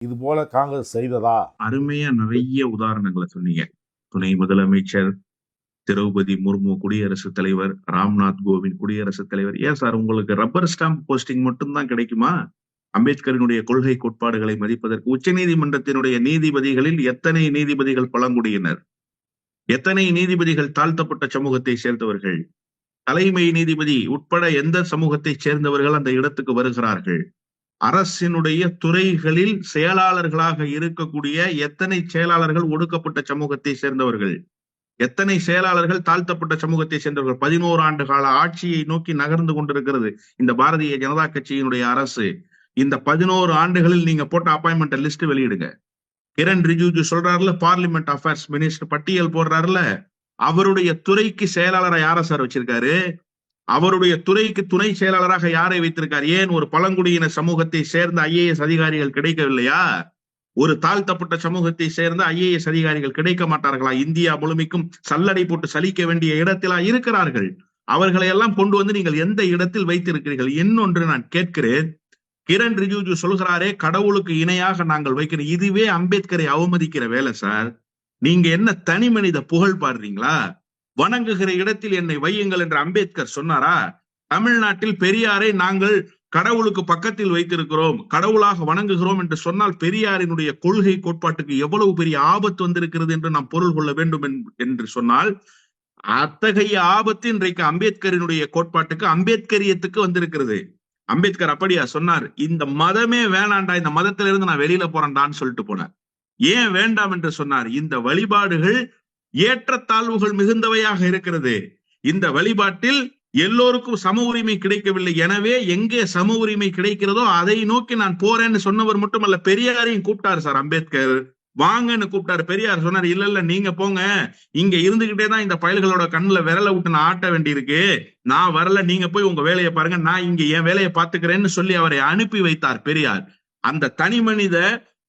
இது போல காங்கிரஸ் செய்ததா? அருமையா நிறைய உதாரணங்களை சொன்னீங்க. துணை முதலமைச்சர், திரௌபதி முர்மு குடியரசுத் தலைவர், ராம்நாத் கோவிந்த் குடியரசுத் தலைவர். ஏன் சார் உங்களுக்கு ரப்பர் ஸ்டாம்ப் போஸ்டிங் மட்டும்தான் கிடைக்குமா? அம்பேத்கரினுடைய கொள்கை கோட்பாடுகளை மதிப்பதற்கு உச்ச நீதிமன்றத்தினுடைய நீதிபதிகளில் எத்தனை நீதிபதிகள் பழங்குடியினர், எத்தனை நீதிபதிகள் தாழ்த்தப்பட்ட சமூகத்தை சேர்ந்தவர்கள், தலைமை நீதிபதி உட்பட எந்த சமூகத்தை சேர்ந்தவர்கள் அந்த இடத்துக்கு வருகிறார்கள், அரசினுடைய துறைகளில் செயலாளர்களாக இருக்கக்கூடிய எத்தனை செயலாளர்கள் ஒடுக்கப்பட்ட சமூகத்தை சேர்ந்தவர்கள், எத்தனை செயலாளர்கள் தாழ்த்தப்பட்ட சமூகத்தை சேர்ந்தவர்கள். 11 ஆண்டு கால ஆட்சியை நோக்கி நகர்ந்து கொண்டிருக்கிறது இந்த பாரதிய ஜனதா கட்சியினுடைய அரசு. இந்த 11 ஆண்டுகளில் நீங்க போட்ட அப்பாயின்மெண்ட் லிஸ்ட் வெளியிடுங்க. கிரண் ரிஜிஜு சொல்றாருல, பார்லிமெண்ட் அஃபேர்ஸ் மினிஸ்டர் பட்டியல் போடுறாருல, அவருடைய துறைக்கு செயலாளரை யார சார் வச்சிருக்காரு? அவருடைய துறைக்கு துணை செயலாளராக யாரை வைத்திருக்கார்? ஏன் ஒரு பழங்குடியின சமூகத்தை சேர்ந்த IAS அதிகாரிகள் கிடைக்கவில்லையா? ஒரு தாழ்த்தப்பட்ட சமூகத்தை சேர்ந்த IAS அதிகாரிகள் கிடைக்க மாட்டார்களா? இந்தியா முழுமைக்கும் சல்லடை போட்டு சலிக்க வேண்டிய இடத்திலா இருக்கிறார்கள்? அவர்களை எல்லாம் கொண்டு வந்து நீங்கள் எந்த இடத்தில் வைத்திருக்கிறீர்கள்? இன்னொன்று நான் கேட்கிறேன், கிரண் ரிஜிஜு சொல்கிறாரே கடவுளுக்கு இணையாக நாங்கள் வைக்கிறோம். இதுவே அம்பேத்கரை அவமதிக்கிற வேலை சார். நீங்க என்ன தனி மனித புகழ் பாடுறீங்களா? வணங்குகிற இடத்தில் என்னை வையுங்கள் என்று அம்பேத்கர் சொன்னாரா? தமிழ்நாட்டில் பெரியாரை நாங்கள் கடவுளுக்கு பக்கத்தில் வைத்திருக்கிறோம், கடவுளாக வணங்குகிறோம் என்று சொன்னால் பெரியாரினுடைய கொள்கை கோட்பாட்டுக்கு எவ்வளவு பெரிய ஆபத்து வந்திருக்கிறது என்று நாம் பொருள் கொள்ள வேண்டும் என்று சொன்னால், அத்தகைய ஆபத்து இன்றைக்கு அம்பேத்கரினுடைய கோட்பாட்டுக்கு, அம்பேத்கரியத்துக்கு வந்திருக்கிறது. அம்பேத்கர் அப்படியா சொன்னார்? இந்த மதமே வேணாண்டா, இந்த மதத்திலிருந்து நான் வெளியில போறேன்டான்னு சொல்லிட்டு போனார். ஏன் வேண்டாம் என்று சொன்னார்? இந்த வழிபாடுகள் ஏற்றத்தாழ்வுகள் மிகுந்தவையாக இருக்கிறது. இந்த வழிபாட்டில் எல்லோருக்கும் சம உரிமை கிடைக்கவில்லை. எனவே எங்கே சம உரிமை கிடைக்கிறதோ அதை நோக்கி நான் போறேன்னு சொன்னவர் மட்டுமல்ல, பெரியாரையும் கூப்பிட்டாரு சார் அம்பேத்கர். வாங்கன்னு கூப்பிட்டாரு. பெரியார் சொன்னார், இல்ல இல்ல நீங்க போங்க, இங்க இருந்துகிட்டே தான் இந்த பயல்களோட கண்ணுல விரல விட்டு நான் ஆட்ட வேண்டி இருக்கு, நான் வரல, நீங்க போய் உங்க வேலையை பாருங்க, நான் இங்க என் வேலையை பார்த்துக்கிறேன்னு சொல்லி அவரை அனுப்பி வைத்தார் பெரியார். அந்த தனி மனித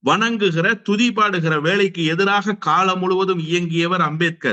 வணங்குகிற துதிபாடுகிற வேலைக்கு எதிராக காலம் முழுவதும் இயங்கியவர் அம்பேத்கர்.